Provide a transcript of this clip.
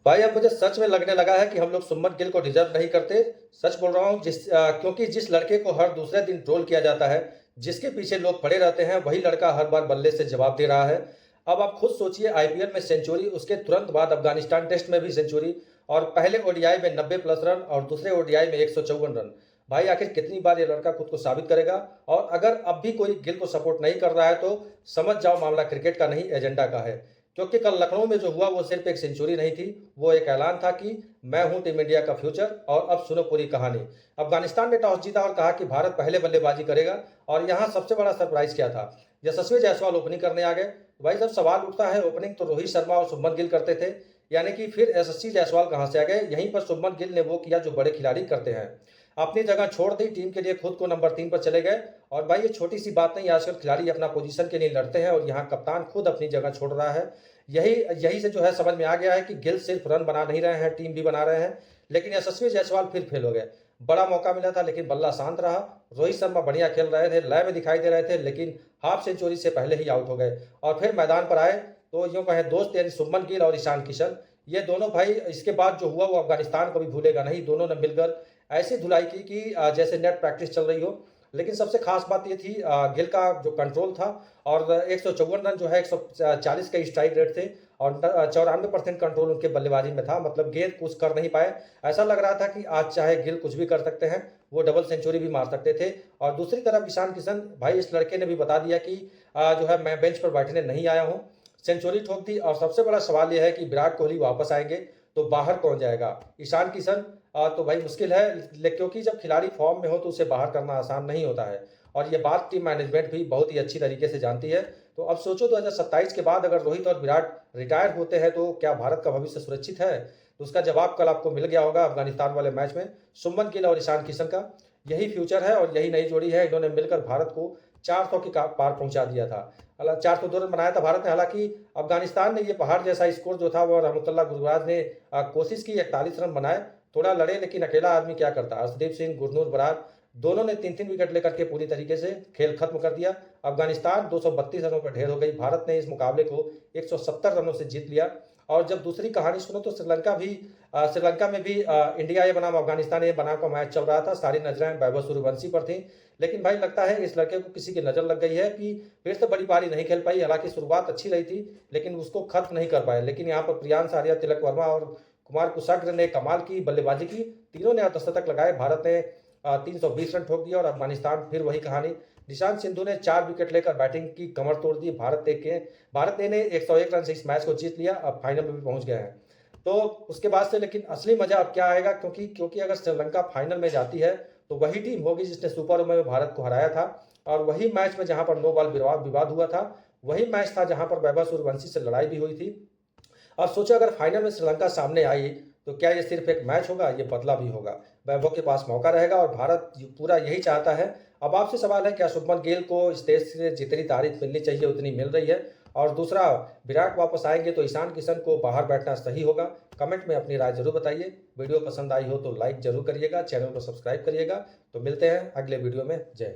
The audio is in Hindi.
भाई अब मुझे सच में लगने लगा है कि हम लोग सुमन गिल को डिजर्व नहीं करते। सच बोल रहा हूँ। क्योंकि जिस लड़के को हर दूसरे दिन ट्रोल किया जाता है, जिसके पीछे लोग पड़े रहते हैं, वही लड़का हर बार बल्ले से जवाब दे रहा है। अब आप खुद सोचिए, आईपीएल में सेंचुरी, उसके तुरंत बाद अफगानिस्तान टेस्ट में भी सेंचुरी, और पहले ओडीआई में 90+ रन और दूसरे ओडीआई में 154 रन। भाई आखिर कितनी बार ये लड़का खुद को साबित करेगा? और अगर अब भी कोई गिल को सपोर्ट नहीं कर रहा है तो समझ जाओ मामला क्रिकेट का नहीं, एजेंडा का है। क्योंकि कल लखनऊ में जो हुआ वो सिर्फ एक सेंचुरी नहीं थी, वो एक ऐलान था कि मैं हूं टीम इंडिया का फ्यूचर। और अब सुनो पूरी कहानी। अफगानिस्तान ने टॉस जीता और कहा कि भारत पहले बल्लेबाजी करेगा। और यहाँ सबसे बड़ा सरप्राइज क्या था? यशस्वी जायसवाल ओपनिंग करने आ गए। भाई जब सवाल उठता है, ओपनिंग तो रोहित शर्मा और शुभमन गिल करते थे, यानी कि फिर यशस्वी जायसवाल कहां से आ गए? यहीं पर शुभमन गिल ने वो किया जो बड़े खिलाड़ी करते हैं, अपनी जगह छोड़ दी, टीम के लिए खुद को नंबर 3 पर चले गए। और भाई ये छोटी सी बात नहीं, आजकल खिलाड़ी अपना पोजीशन के लिए लड़ते हैं और यहाँ कप्तान खुद अपनी जगह छोड़ रहा है। यही यही से जो है समझ में आ गया है कि गिल सिर्फ रन बना नहीं रहे हैं, टीम भी बना रहे हैं। लेकिन यशस्वी जायसवाल फिर फेल हो गए। बड़ा मौका मिला था लेकिन बल्ला शांत रहा। रोहित शर्मा बढ़िया खेल रहे थे, लय में दिखाई दे रहे थे, लेकिन हाफ सेंचुरी से पहले ही आउट हो गए। और फिर मैदान पर आए तो यूं कहें दोस्त, यानी शुभमन गिल और ईशान किशन, ये दोनों भाई इसके बाद जो हुआ वो अफगानिस्तान को भी भूलेगा नहीं। दोनों ने मिलकर ऐसी धुलाई की कि जैसे नेट प्रैक्टिस चल रही हो। लेकिन सबसे खास बात ये थी, गिल का जो कंट्रोल था। और 154 रन जो है, 140 के स्ट्राइक रेट थे, और 94% कंट्रोल उनके बल्लेबाजी में था। मतलब गेंद कुछ कर नहीं पाए। ऐसा लग रहा था कि आज चाहे गिल कुछ भी कर सकते हैं, वो डबल सेंचुरी भी मार सकते थे। और दूसरी तरफ ईशान किशन भाई, इस लड़के ने भी बता दिया कि जो है मैं बेंच पर बैठने नहीं आया हूँ। सेंचुरी ठोक दी। और सबसे बड़ा सवाल यह है कि विराट कोहली वापस आएंगे तो बाहर कौन जाएगा? ईशान किशन तो भाई मुश्किल है, क्योंकि जब खिलाड़ी फॉर्म में हो तो उसे बाहर करना आसान नहीं होता है। और ये बात टीम मैनेजमेंट भी बहुत ही अच्छी तरीके से जानती है। तो अब सोचो, 2027 के बाद अगर रोहित और विराट रिटायर होते हैं तो क्या भारत का भविष्य सुरक्षित है? तो उसका जवाब कल आपको मिल गया होगा अफगानिस्तान वाले मैच में। शुभमन गिल और ईशान किशन का यही फ्यूचर है और यही नई जोड़ी है। इन्होंने मिलकर भारत को 400 की पार पहुंचा दिया था। 402 रन बनाया था भारत ने। हालांकि अफगानिस्तान ने ये पहाड़ जैसा स्कोर जो था वो रहमतुल्लाह गुरबाज ने कोशिश की, 41 रन बनाए, थोड़ा लड़े, लेकिन अकेला आदमी क्या करता? अर्शदीप सिंह, गुरनूर बरार दोनों ने 3-3 विकेट लेकर के पूरी तरीके से खेल खत्म कर दिया। अफगानिस्तान 232 रनों पर ढेर हो गई। भारत ने इस मुकाबले को 170 रनों से जीत लिया। और जब दूसरी कहानी सुनो तो श्रीलंका में भी इंडिया ए बनाम अफगानिस्तान ए बनाम का मैच चल रहा था। सारी नजरें वैभव सूर्यवंशी पर थी। लेकिन भाई लगता है इस लड़के को किसी की नजर लग गई है कि फिर से बड़ी पारी नहीं खेल पाई। हालांकि शुरुआत अच्छी रही थी लेकिन उसको खत्म नहीं कर पाए। लेकिन यहाँ पर प्रियांश आर्या, तिलक वर्मा और कुमार कुशाग्र ने कमाल की बल्लेबाजी की। तीनों ने अर्धशतक लगाए। भारत ने 320 रन ठोक दिया और अफगानिस्तान फिर वही कहानी। निशांत सिंधु ने 4 विकेट लेकर बैटिंग की कमर तोड़ दी। भारत ने 101 रन से इस मैच को जीत लिया। अब फाइनल में भी पहुंच गए हैं। तो उसके बाद से लेकिन असली मजा अब क्या आएगा? क्योंकि अगर श्रीलंका फाइनल में जाती है तो वही टीम होगी जिसने सुपर ओवर में भारत को हराया था। और वही मैच में जहां पर नो बॉल विवाद हुआ था, वही मैच था जहां पर वैभव सूर्यवंशी से लड़ाई भी हुई थी। अब सोचो अगर फाइनल में श्रीलंका सामने आई तो क्या ये सिर्फ एक मैच होगा? ये बदला भी होगा। वैभव के पास मौका रहेगा और भारत पूरा यही चाहता है। अब आपसे सवाल है, क्या शुभमन गिल को इस देश से जितनी तारीफ मिलनी चाहिए उतनी मिल रही है? और दूसरा, विराट वापस आएंगे तो ईशान किशन को बाहर बैठना सही होगा? कमेंट में अपनी राय जरूर बताइए। वीडियो पसंद आई हो तो लाइक जरूर करिएगा, चैनल को सब्सक्राइब करिएगा। तो मिलते हैं अगले वीडियो में। जय हिंद।